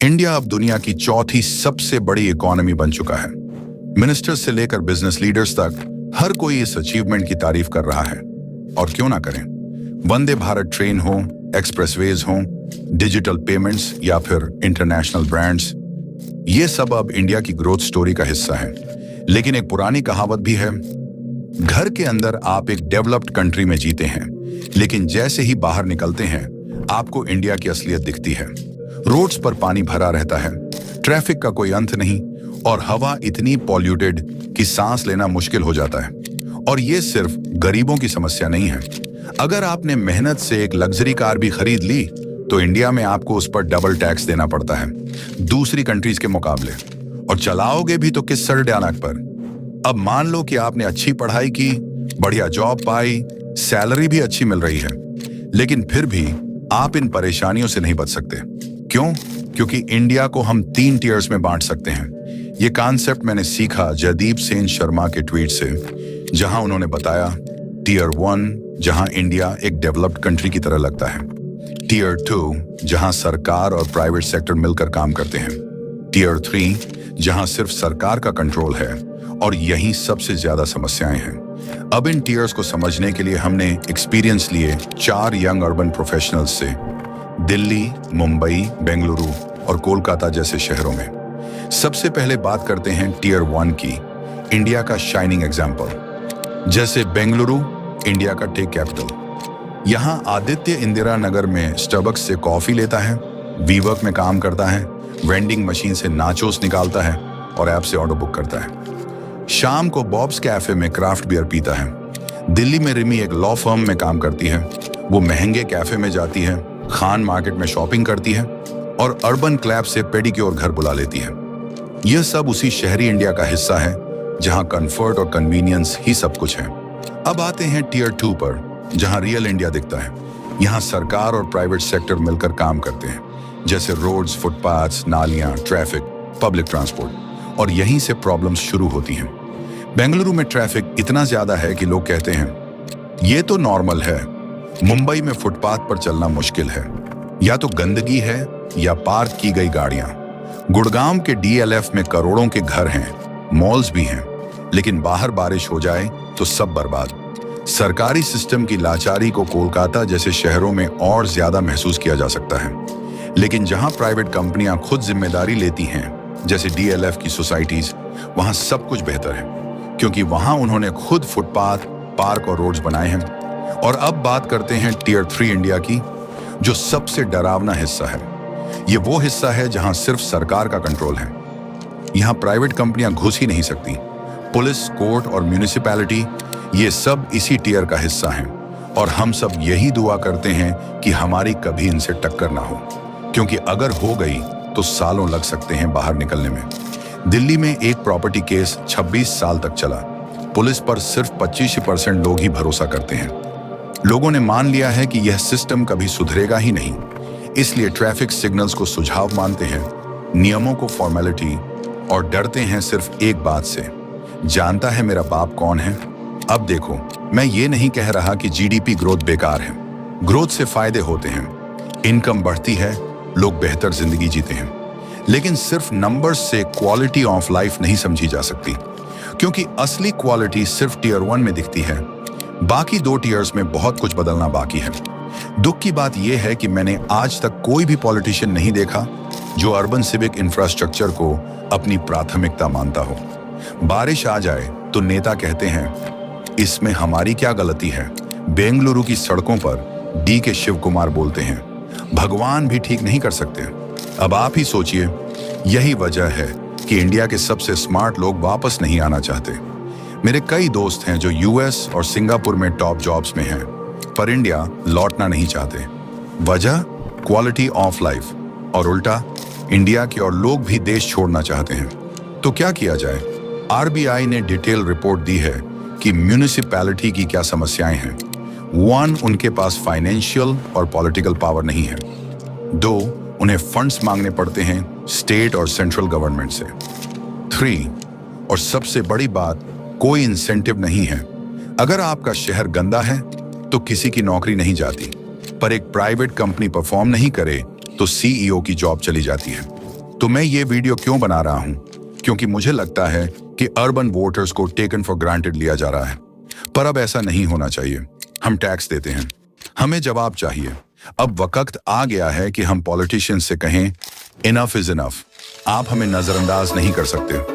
India अब दुनिया की चौथी सबसे बड़ी इकोनॉमी बन चुका है। मिनिस्टर्स से लेकर बिजनेस लीडर्स तक हर कोई इस अचीवमेंट की तारीफ कर रहा है। और क्यों ना करें। वंदे भारत ट्रेन हो, एक्सप्रेसवेज हो, डिजिटल पेमेंट्स या फिर इंटरनेशनल ब्रांड्स, ये सब अब इंडिया की ग्रोथ स्टोरी का हिस्सा है। लेकिन एक पुरानी कहावत भी है, घर के अंदर आप एक डेवलप्ड कंट्री में जीते हैं, लेकिन जैसे ही बाहर निकलते हैं आपको इंडिया की असलियत दिखती है। रोड्स पर पानी भरा रहता है, ट्रैफिक का कोई अंत नहीं और हवा इतनी पॉल्यूटेड कि सांस लेना मुश्किल हो जाता है। और ये सिर्फ गरीबों की समस्या नहीं है। अगर आपने मेहनत से एक लग्जरी कार भी खरीद ली तो इंडिया में आपको उस पर डबल टैक्स देना पड़ता है दूसरी कंट्रीज के मुकाबले, और चलाओगे भी तो किस सरड्यानक पर। अब मान लो कि आपने अच्छी पढ़ाई की, बढ़िया जॉब पाई, सैलरी भी अच्छी मिल रही है, लेकिन फिर भी आप इन परेशानियों से नहीं बच सकते। क्यों? क्योंकि इंडिया को हम 3 टीयर्स में बांट सकते हैं। ये कॉन्सेप्ट मैंने सीखा जयदीप सेन शर्मा के ट्वीट से, जहां उन्होंने बताया टीयर 1 जहां इंडिया एक डेवलप्ड कंट्री की तरह लगता है, टीयर 2 जहां सरकार और प्राइवेट सेक्टर मिलकर काम करते हैं, टीयर 3 जहां सिर्फ सरकार का कंट्रोल है, और यहीं सबसे ज्यादा समस्याएं हैं। अब इन टीयर्स को समझने के लिए हमने एक्सपीरियंस लिए 4 यंग अर्बन प्रोफेशनल्स से दिल्ली, मुंबई, बेंगलुरु और कोलकाता जैसे शहरों में। सबसे पहले बात करते हैं टीयर 1 की, इंडिया का शाइनिंग एग्जाम्पल। जैसे बेंगलुरु, इंडिया का टेक कैपिटल। यहाँ आदित्य इंदिरा नगर में स्टारबक्स से कॉफी लेता है, वीवर्क में काम करता है, वेंडिंग मशीन से नाचोस निकालता है और ऐप से ऑर्डर बुक करता है। शाम को बॉब्स कैफे में क्राफ्ट बियर पीता है। दिल्ली में रिमी एक लॉ फर्म में काम करती है, वो महंगे कैफे में जाती है, खान मार्केट में शॉपिंग करती है और अर्बन क्लैब से पेडिक्योर घर बुला लेती है। यह सब उसी शहरी इंडिया का हिस्सा है जहां कंफर्ट और कन्वीनियंस ही सब कुछ है। अब आते हैं टीयर 2 पर, जहां रियल इंडिया दिखता है। यहाँ सरकार और प्राइवेट सेक्टर मिलकर काम करते हैं, जैसे रोड्स, फुटपाथ्स, नालियां, ट्रैफिक, पब्लिक ट्रांसपोर्ट, और यहीं से प्रॉब्लम्स शुरू होती हैं। बेंगलुरु में ट्रैफिक इतना ज्यादा है कि लोग कहते हैं ये तो नॉर्मल है। मुंबई में फुटपाथ पर चलना मुश्किल है, या तो गंदगी है या पार्क की गई गाड़ियां। गुड़गांव के डीएलएफ में करोड़ों के घर हैं, मॉल्स भी हैं, लेकिन बाहर बारिश हो जाए तो सब बर्बाद। सरकारी सिस्टम की लाचारी को कोलकाता जैसे शहरों में और ज्यादा महसूस किया जा सकता है। लेकिन जहां प्राइवेट कंपनियां खुद जिम्मेदारी लेती हैं, जैसे डीएलएफ की सोसाइटीज, वहां सब कुछ बेहतर है, क्योंकि वहां उन्होंने खुद फुटपाथ, पार्क और रोड्स बनाए हैं। और अब बात करते हैं टीयर 3 इंडिया की, जो सबसे डरावना हिस्सा है। ये वो हिस्सा है जहां सिर्फ सरकार का कंट्रोल है। यहां प्राइवेट कंपनियां घुस ही नहीं सकती। पुलिस, कोर्ट और म्यूनिसिपैलिटी, ये सब इसी टीयर का हिस्सा हैं। और हम सब यही दुआ करते हैं कि हमारी कभी इनसे टक्कर ना हो, क्योंकि अगर हो गई तो सालों लग सकते हैं बाहर निकलने में। दिल्ली में एक प्रॉपर्टी केस 26 साल तक चला। पुलिस पर सिर्फ 25% लोग ही भरोसा करते हैं। लोगों ने मान लिया है कि यह सिस्टम कभी सुधरेगा ही नहीं, इसलिए ट्रैफिक सिग्नल्स को सुझाव मानते हैं, नियमों को फॉर्मेलिटी, और डरते हैं सिर्फ एक बात से, जानता है मेरा बाप कौन है। अब देखो, मैं ये नहीं कह रहा कि जीडीपी ग्रोथ बेकार है। ग्रोथ से फायदे होते हैं, इनकम बढ़ती है, लोग बेहतर जिंदगी जीते हैं, लेकिन सिर्फ नंबर्स से क्वालिटी ऑफ लाइफ नहीं समझी जा सकती, क्योंकि असली क्वालिटी सिर्फ टीयर 1 में दिखती है। बाकी 2 टीयर्स में बहुत कुछ बदलना बाकी है। दुख की बात यह है कि मैंने आज तक कोई भी पॉलिटिशियन नहीं देखा जो अर्बन सिविक इंफ्रास्ट्रक्चर को अपनी प्राथमिकता मानता हो। बारिश आ जाए तो नेता कहते हैं इसमें हमारी क्या गलती है। बेंगलुरु की सड़कों पर डी के शिव कुमार बोलते हैं भगवान भी ठीक नहीं कर सकते। अब आप ही सोचिए, यही वजह है कि इंडिया के सबसे स्मार्ट लोग वापस नहीं आना चाहते। मेरे कई दोस्त हैं जो यूएस और सिंगापुर में टॉप जॉब्स में हैं, पर इंडिया लौटना नहीं चाहते। वजह क्वालिटी ऑफ लाइफ, और उल्टा इंडिया के और लोग भी देश छोड़ना चाहते हैं। तो क्या किया जाए? आरबीआई ने डिटेल रिपोर्ट दी है कि म्यूनिसिपैलिटी की क्या समस्याएं हैं। 1, उनके पास फाइनेंशियल और पॉलिटिकल पावर नहीं है। 2, उन्हें फंड्स मांगने पड़ते हैं स्टेट और सेंट्रल गवर्नमेंट से। 3, और सबसे बड़ी बात, कोई इंसेंटिव नहीं है। अगर आपका शहर गंदा है तो किसी की नौकरी नहीं जाती, पर एक प्राइवेट कंपनी परफॉर्म नहीं करे तो सीईओ की जॉब चली जाती है। तो मैं ये वीडियो क्यों बना रहा हूं? क्योंकि मुझे लगता है कि अर्बन वोटर्स को टेकन फॉर ग्रांटेड लिया जा रहा है, पर अब ऐसा नहीं होना चाहिए। हम टैक्स देते हैं, हमें जवाब चाहिए। अब वक्त आ गया है कि हम पॉलिटिशियंस से कहें, इनफ इज इनफ। आप हमें नजरअंदाज नहीं कर सकते।